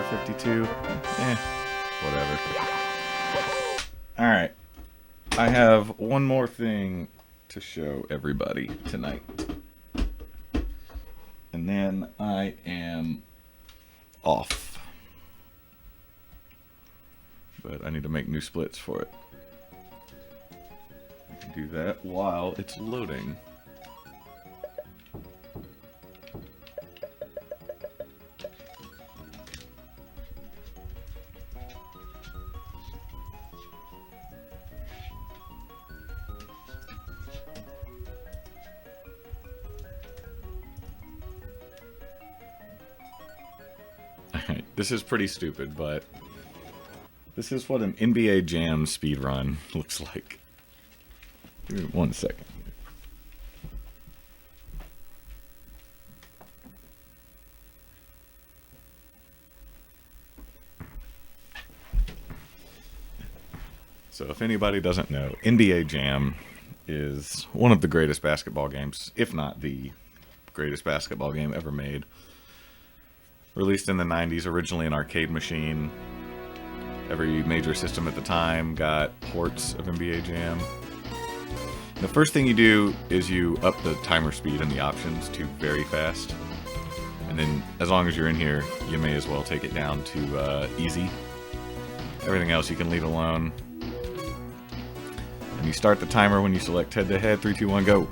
5:52. Whatever. Alright. I have one more thing to show everybody tonight. And then I am off. But I need to make new splits for it. I can do that while it's loading. This is pretty stupid, but this is what an NBA Jam speedrun looks like. Give me 1 second. So if anybody doesn't know, NBA Jam is one of the greatest basketball games, if not the greatest basketball game ever made. Released in the 90s, originally an arcade machine. Every major system at the time got ports of NBA Jam. The first thing you do is you up the timer speed and the options to very fast. And then, as long as you're in here, you may as well take it down to easy. Everything else you can leave alone. And you start the timer when you select head-to-head, 3, 2, 1, go.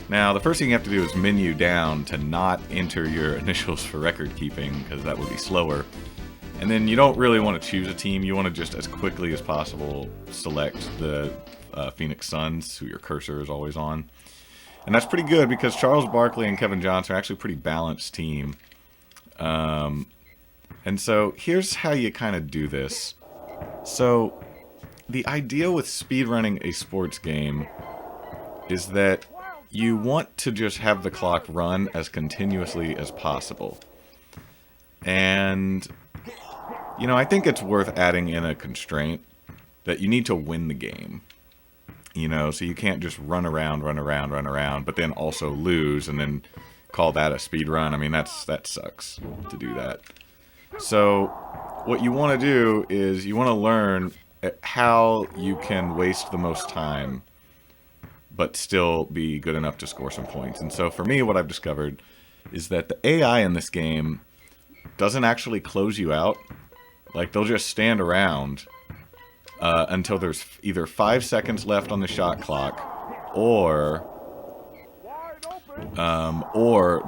Now, the first thing you have to do is menu down to not enter your initials for record keeping, because that would be slower. And then you don't really want to choose a team. You want to just, as quickly as possible, select the Phoenix Suns, who your cursor is always on. And that's pretty good, because Charles Barkley and Kevin Johnson are actually a pretty balanced team. And so, here's how you kind of do this. So, the idea with speedrunning a sports game is that you want to just have the clock run as continuously as possible. And, you know, I think it's worth adding in a constraint that you need to win the game. You know, so you can't just run around, but then also lose and then call that a speed run. I mean, that sucks to do that. So, what you want to do is you want to learn how you can waste the most time but still be good enough to score some points. And so for me, what I've discovered is that the AI in this game doesn't actually close you out. Like, they'll just stand around until there's either 5 seconds left on the shot clock, or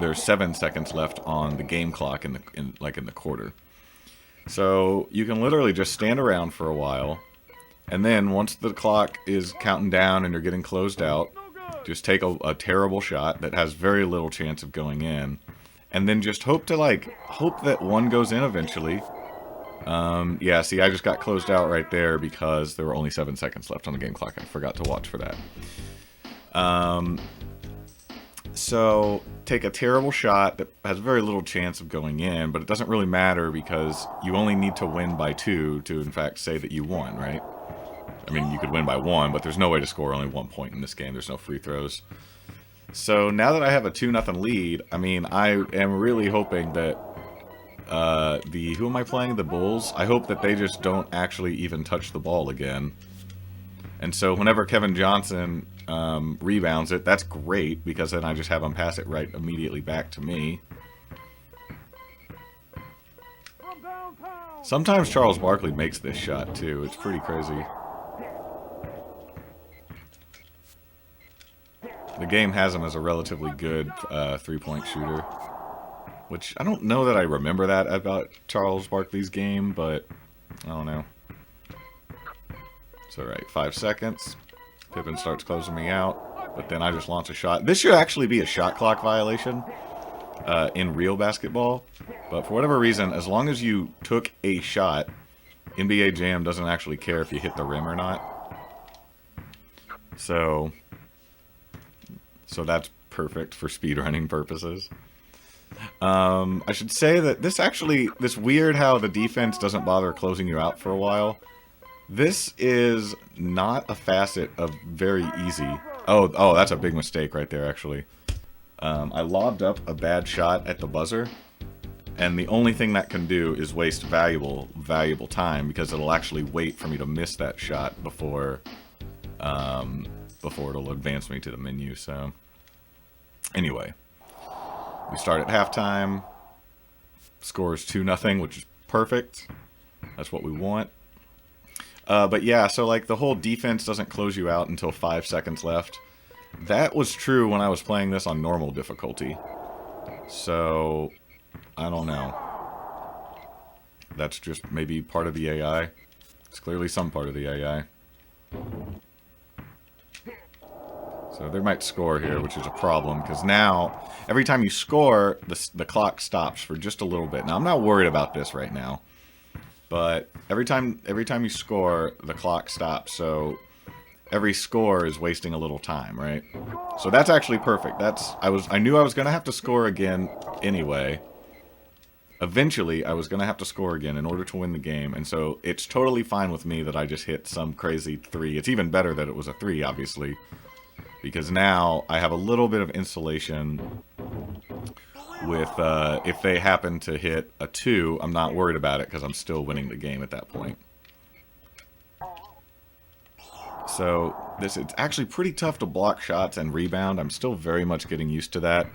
there's 7 seconds left on the game clock in the quarter. So you can literally just stand around for a while. And then, once the clock is counting down and you're getting closed out, just take a terrible shot that has very little chance of going in. And then just hope that one goes in eventually. Yeah, see, I just got closed out right there because there were only 7 seconds left on the game clock. I forgot to watch for that. So, take a terrible shot that has very little chance of going in, but it doesn't really matter because you only need to win by 2 to, in fact, say that you won, right? I mean, you could win by 1, but there's no way to score only 1 point in this game. There's no free throws. So now that I have a 2-0 lead, I mean, I am really hoping that who am I playing? The Bulls? I hope that they just don't actually even touch the ball again. And so whenever Kevin Johnson rebounds it, that's great, because then I just have him pass it right immediately back to me. Sometimes Charles Barkley makes this shot, too. It's pretty crazy. The game has him as a relatively good three-point shooter, which I don't know that I remember that about Charles Barkley's game, but I don't know. It's alright, 5 seconds. Pippen starts closing me out, but then I just launch a shot. This should actually be a shot clock violation in real basketball, but for whatever reason, as long as you took a shot, NBA Jam doesn't actually care if you hit the rim or not. So that's perfect for speedrunning purposes. I should say that this weird how the defense doesn't bother closing you out for a while. This is not a facet of very easy. Oh, that's a big mistake right there, actually. I lobbed up a bad shot at the buzzer, And the only thing that can do is waste valuable time, because it'll actually wait for me to miss that shot before it'll advance me to the menu. So anyway, we start at halftime. Score is 2-0, which is perfect. That's what we want. But yeah, so like the whole defense doesn't close you out until 5 seconds left. That was true when I was playing this on normal difficulty. So I don't know. That's just maybe part of the AI. It's clearly some part of the AI. So they might score here, which is a problem, because now, every time you score, the clock stops for just a little bit. Now, I'm not worried about this right now, but every time you score, the clock stops, so every score is wasting a little time, right? So that's actually perfect. I knew I was going to have to score again anyway. Eventually, I was going to have to score again in order to win the game, and so it's totally fine with me that I just hit some crazy 3. It's even better that it was a 3, obviously, because now I have a little bit of insulation with, if they happen to hit a 2, I'm not worried about it because I'm still winning the game at that point. So it's actually pretty tough to block shots and rebound. I'm still very much getting used to that.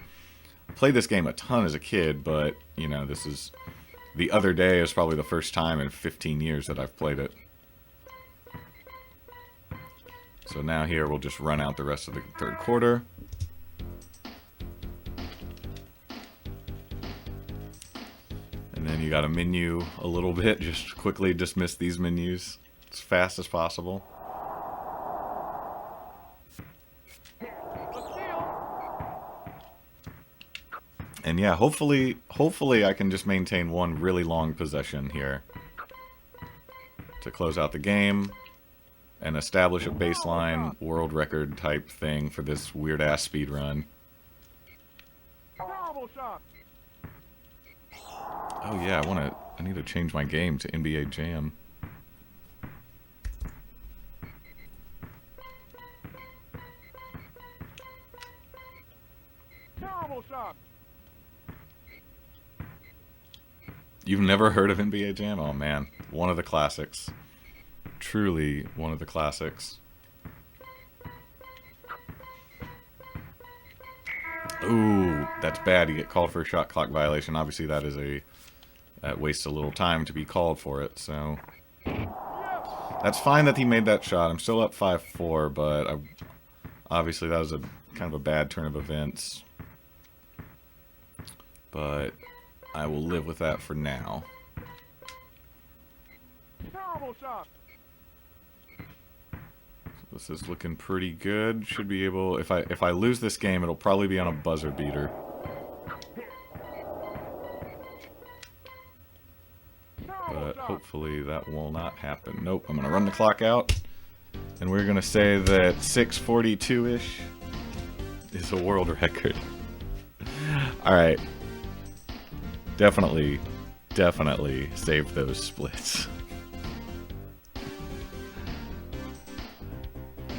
I played this game a ton as a kid, but, you know, the other day is probably the first time in 15 years that I've played it. So now here we'll just run out the rest of the third quarter. And then you got to menu a little bit. Just quickly dismiss these menus as fast as possible. And yeah, hopefully I can just maintain one really long possession here to close out the game and establish a baseline world record type thing for this weird ass speed run. Oh yeah, I need to change my game to NBA Jam. You've never heard of NBA Jam? Oh man, one of the classics. Truly one of the classics. Ooh, that's bad. You get called for a shot clock violation. Obviously that wastes a little time to be called for it, so that's fine that he made that shot. I'm still up 5-4, but obviously that was a kind of a bad turn of events. But I will live with that for now. Terrible shot. This is looking pretty good. Should be able, if I lose this game, it'll probably be on a buzzer beater. But hopefully that will not happen. Nope, I'm gonna run the clock out, and we're gonna say that 6:42-ish is a world record. Alright. Definitely save those splits.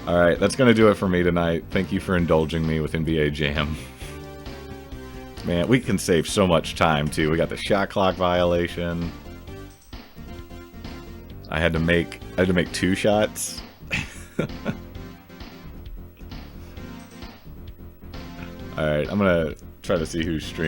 Alright, that's going to do it for me tonight. Thank you for indulging me with NBA Jam. Man, we can save so much time, too. We got the shot clock violation. I had to make 2 shots. Alright, I'm going to try to see who's streaming.